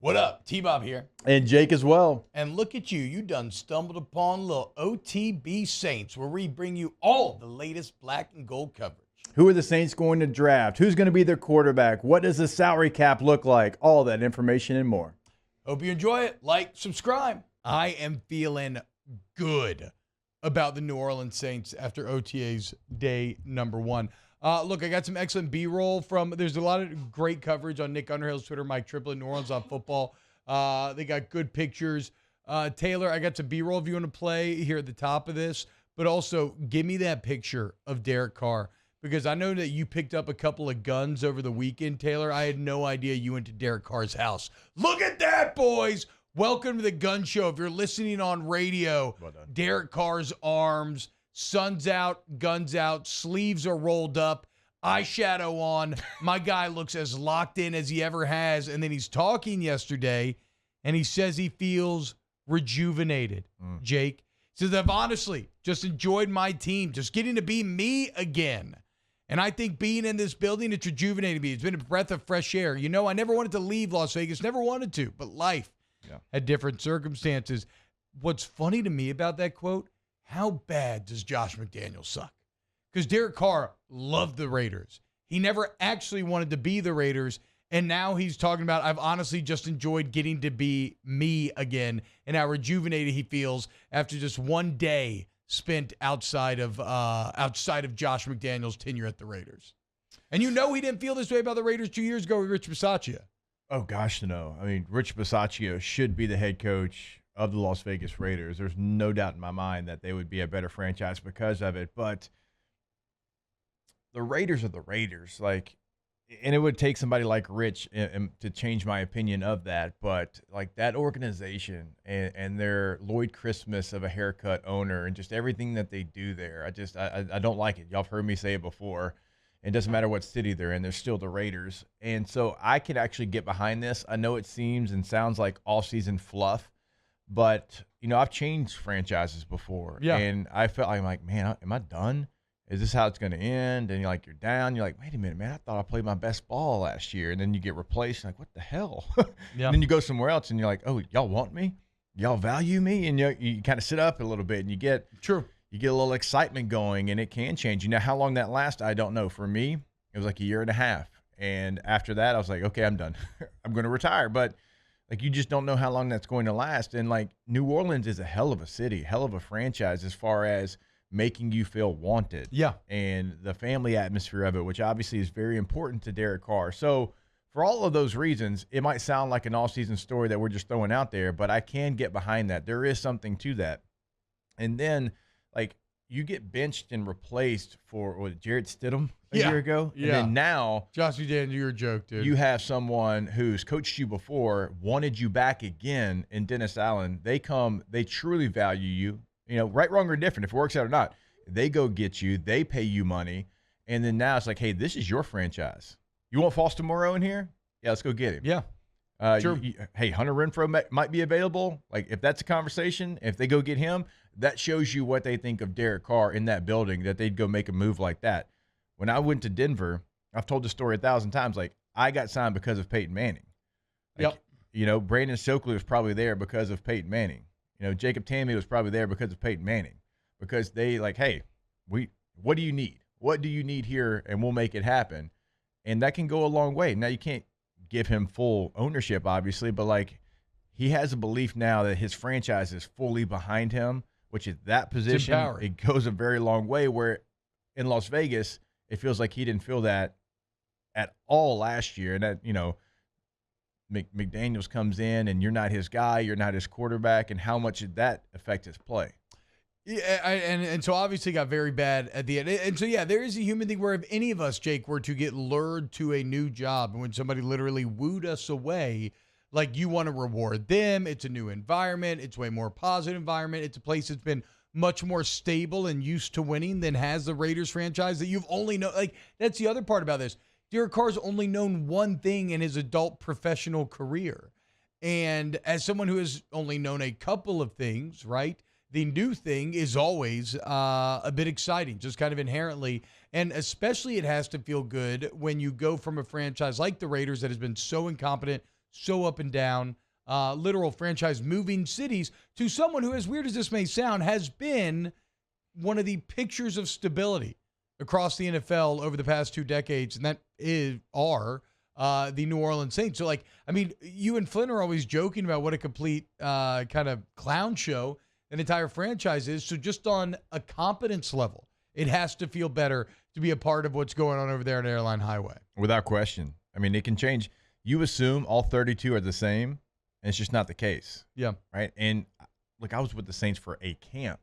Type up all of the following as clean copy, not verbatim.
What up? T-Bob here. And Jake as well. And look at you. You done stumbled upon little OTB Saints, where we bring you all the latest black and gold coverage. Who are the Saints going to draft? Who's going to be their quarterback? What does the salary cap look like? All that information and more. Hope you enjoy it. Like, subscribe. I am feeling good about the New Orleans Saints after OTA's day number 1. Look, I got some excellent B-roll there's a lot of great coverage on Nick Underhill's Twitter, Mike Triplett, New Orleans on football. They got good pictures. Taylor, I got some B-roll if you want to play here at the top of this, but also give me that picture of Derek Carr, because I know that you picked up a couple of guns over the weekend, Taylor. I had no idea you went to Derek Carr's house. Look at that, boys. Welcome to the Gun Show. If you're listening on radio, well done. Derek Carr's arms, sun's out, guns out, sleeves are rolled up, eyeshadow on. My guy looks as locked in as he ever has. And then he's talking yesterday, and he says he feels rejuvenated. Jake says, I've honestly just enjoyed my team, just getting to be me again. And I think being in this building, it's rejuvenated me. It's been a breath of fresh air. You know, I never wanted to leave Las Vegas, never wanted to, but life had different circumstances. What's funny to me about that quote, how bad does Josh McDaniels suck? Because Derek Carr loved the Raiders. He never actually wanted to be the Raiders, and now he's talking about, I've honestly just enjoyed getting to be me again, and how rejuvenated he feels after just one day spent outside of Josh McDaniels' tenure at the Raiders. And you know he didn't feel this way about the Raiders 2 years ago with Rich Bisaccia. Oh, gosh, no. I mean, Rich Bisaccia should be the head coach of the Las Vegas Raiders. There's no doubt in my mind that they would be a better franchise because of it. But the Raiders are the Raiders. And it would take somebody like Rich to change my opinion of that. But, that organization and their Lloyd Christmas of a haircut owner and just everything that they do there, I don't like it. Y'all have heard me say it before. It doesn't matter what city they're in. They're still the Raiders. And so I could actually get behind this. I know it seems and sounds like all-season fluff. But, I've changed franchises before. Yeah. And I felt like, man, am I done? Is this how it's going to end? And you're down. You're like, wait a minute, man. I thought I played my best ball last year. And then you get replaced. Like, what the hell? Yeah. And then you go somewhere else and you're like, oh, y'all want me? Y'all value me? And you kind of sit up a little bit and you get a little excitement going, and it can change. How long that lasts, I don't know. For me, it was like a year and a half. And after that, I was like, okay, I'm done. I'm going to retire. But you just don't know how long that's going to last. And New Orleans is a hell of a city, hell of a franchise as far as making you feel wanted. Yeah. And the family atmosphere of it, which obviously is very important to Derek Carr. So for all of those reasons, it might sound like an all-season story that we're just throwing out there, but I can get behind that. There is something to that. And then, you get benched and replaced for Jarrett Stidham a year ago. Yeah. And then now, Josh McDaniels, you're a joke, dude. You have someone who's coached you before, wanted you back again in Dennis Allen. They truly value you. Right, wrong, or different, if it works out or not. They go get you. They pay you money. And then now it's like, hey, this is your franchise. You want Foster Moreau in here? Yeah, let's go get him. Yeah. Sure. Hey, Hunter Renfrow might be available. If that's a conversation, if they go get him, that shows you what they think of Derek Carr in that building, that they'd go make a move like that. When I went to Denver, I've told the story 1,000 times, I got signed because of Peyton Manning. Brandon Stokely was probably there because of Peyton Manning. Jacob Tamme was probably there because of Peyton Manning. Because they hey, what do you need? What do you need here? And we'll make it happen. And that can go a long way. Now, you can't give him full ownership, obviously, but he has a belief now that his franchise is fully behind him, which is that position. It goes a very long way, where in Las Vegas, it feels like he didn't feel that at all last year. And that, McDaniels comes in and you're not his guy, you're not his quarterback, and how much did that affect his play? Yeah, and so obviously got very bad at the end. And so, yeah, there is a human thing where if any of us, Jake, were to get lured to a new job, and when somebody literally wooed us away, you want to reward them. It's a new environment. It's way more positive environment. It's a place that's been much more stable and used to winning than has the Raiders franchise that you've only known. That's the other part about this. Derek Carr's only known one thing in his adult professional career. And as someone who has only known a couple of things, right, the new thing is always a bit exciting, just kind of inherently. And especially it has to feel good when you go from a franchise like the Raiders that has been so incompetent, so up and down, literal franchise moving cities, to someone who, as weird as this may sound, has been one of the pictures of stability across the NFL over the past 2 decades, and that are the New Orleans Saints. So, like, I mean, you and Flynn are always joking about what a complete kind of clown show an entire franchise is. So just on a competence level, it has to feel better to be a part of what's going on over there at Airline Highway. Without question. I mean, it can change. You assume all 32 are the same, and it's just not the case. Yeah. Right? And, look, I was with the Saints for a camp,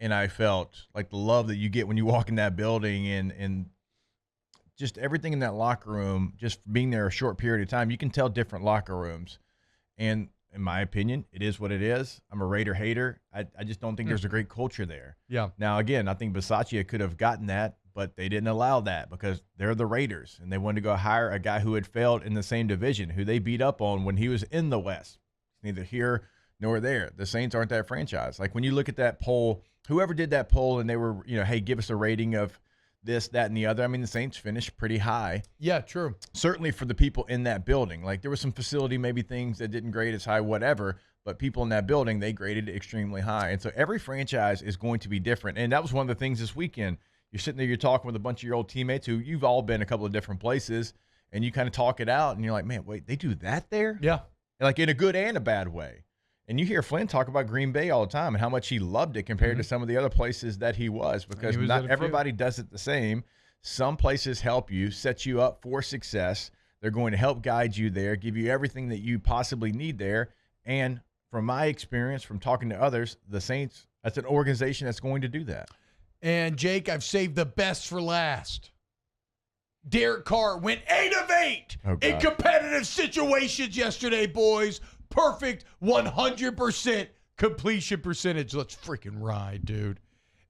and I felt like the love that you get when you walk in that building and just everything in that locker room, just being there a short period of time, you can tell different locker rooms. And in my opinion, it is what it is. I'm a Raider hater. I just don't think there's a great culture there. Yeah. Now, again, I think Bisaccia could have gotten that, but they didn't allow that because they're the Raiders, and they wanted to go hire a guy who had failed in the same division, who they beat up on when he was in the West. Neither here nor there. The Saints aren't that franchise. Like, when you look at that poll, whoever did that poll, and they were, hey, give us a rating of this, that, and the other. I mean, the Saints finished pretty high. Yeah, true. Certainly for the people in that building. Like, there was some facility, maybe things that didn't grade as high, whatever, but people in that building, they graded it extremely high. And so every franchise is going to be different. And that was one of the things this weekend. You're sitting there, you're talking with a bunch of your old teammates who you've all been a couple of different places, and you kind of talk it out, and you're like, man, wait, they do that there? Yeah. Like, in a good and a bad way. And you hear Flynn talk about Green Bay all the time and how much he loved it compared to some of the other places that he was, because not everybody does it the same. Some places help you, set you up for success. They're going to help guide you there, give you everything that you possibly need there. And from my experience, from talking to others, the Saints, that's an organization that's going to do that. And, Jake, I've saved the best for last. Derek Carr went 8 of 8 in competitive situations yesterday, boys. Perfect 100% completion percentage. Let's freaking ride, dude.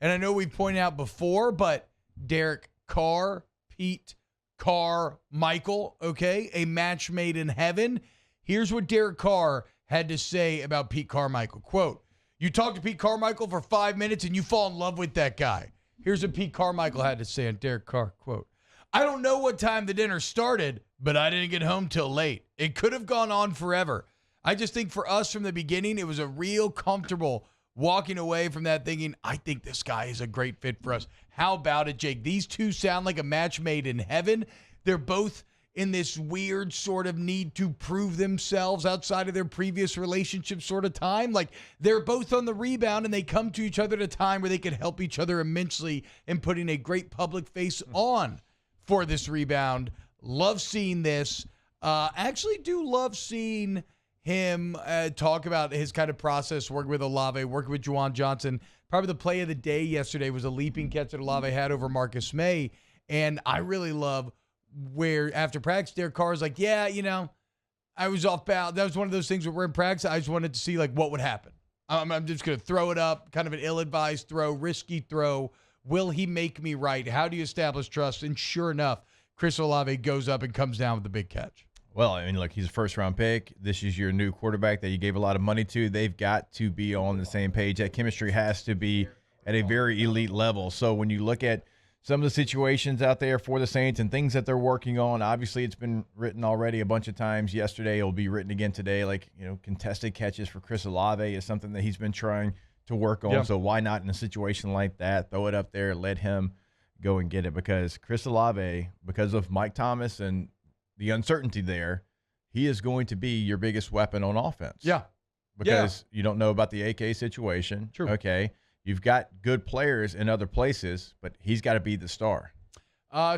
And I know we've pointed out before, but Derek Carr, Pete Carmichael, okay, a match made in heaven. Here's what Derek Carr had to say about Pete Carmichael. Quote, you talk to Pete Carmichael for 5 minutes and you fall in love with that guy. Here's what Pete Carmichael had to say on Derek Carr. Quote, I don't know what time the dinner started, but I didn't get home till late. It could have gone on forever. I just think for us from the beginning, it was a real comfortable walking away from that thinking, I think this guy is a great fit for us. How about it, Jake? These two sound like a match made in heaven. They're both in this weird sort of need to prove themselves outside of their previous relationship sort of time. Like, they're both on the rebound, and they come to each other at a time where they can help each other immensely in putting a great public face on for this rebound. Love seeing this. Actually do love seeing him talk about his kind of process, working with Olave, working with Juwan Johnson. Probably the play of the day yesterday was a leaping catch that Olave had over Marcus May. And I really love where after practice, Derek Carr is like, yeah, I was off balance. That was one of those things where we're in practice. I just wanted to see like what would happen. I'm just going to throw it up, kind of an ill-advised throw, risky throw. Will he make me right? How do you establish trust? And sure enough, Chris Olave goes up and comes down with the big catch. Well, I mean, look, he's a first-round pick. This is your new quarterback that you gave a lot of money to. They've got to be on the same page. That chemistry has to be at a very elite level. So when you look at some of the situations out there for the Saints and things that they're working on, obviously it's been written already a bunch of times. Yesterday, it'll be written again today. Like, contested catches for Chris Olave is something that he's been trying to work on. Yeah. So why not in a situation like that, throw it up there, let him go and get it? Because Chris Olave, because of Mike Thomas and the uncertainty there, he is going to be your biggest weapon on offense. Yeah. Because you don't know about the AK situation. True. Okay. You've got good players in other places, but he's got to be the star.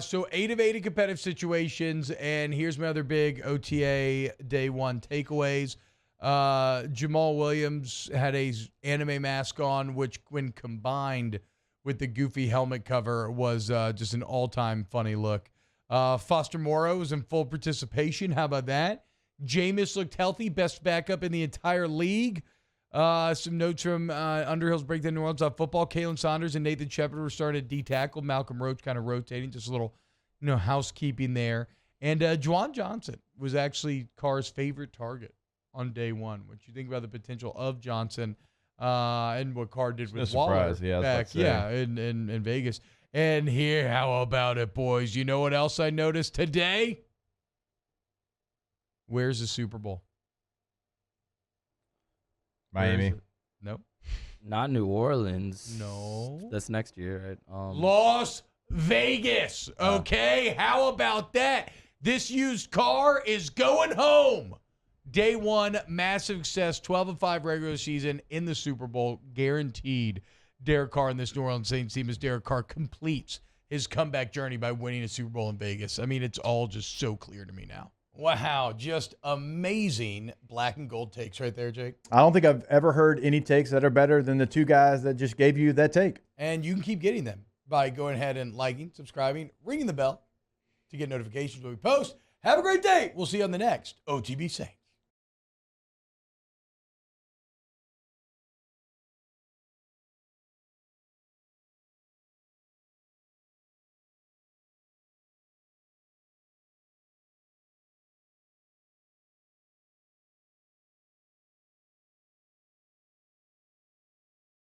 So 8 of 8 in competitive situations, and here's my other big OTA day one takeaways. Jamal Williams had a anime mask on, which when combined with the goofy helmet cover was just an all-time funny look. Foster Moreau was in full participation. How about that? Jameis looked healthy, best backup in the entire league. Some notes from Underhill's Breakdown New Orleans football. Kalen Saunders and Nathan Shepard were starting to D-tackle. Malcolm Roach kind of rotating, just a little, housekeeping there. And Juwan Johnson was actually Carr's favorite target on day one. What you think about the potential of Johnson and what Carr did with Waller back, in Vegas. And here, how about it, boys? You know what else I noticed today? Where's the Super Bowl? Miami. Nope. Not New Orleans. No. That's next year, right? Las Vegas. Okay, how about that? This used car is going home. Day one, massive success, 12-5 regular season in the Super Bowl, guaranteed. Derek Carr and this New Orleans Saints team as Derek Carr completes his comeback journey by winning a Super Bowl in Vegas. I mean, it's all just so clear to me now. Wow, just amazing black and gold takes right there, Jake. I don't think I've ever heard any takes that are better than the two guys that just gave you that take. And you can keep getting them by going ahead and liking, subscribing, ringing the bell to get notifications when we post. Have a great day. We'll see you on the next OTB Saints.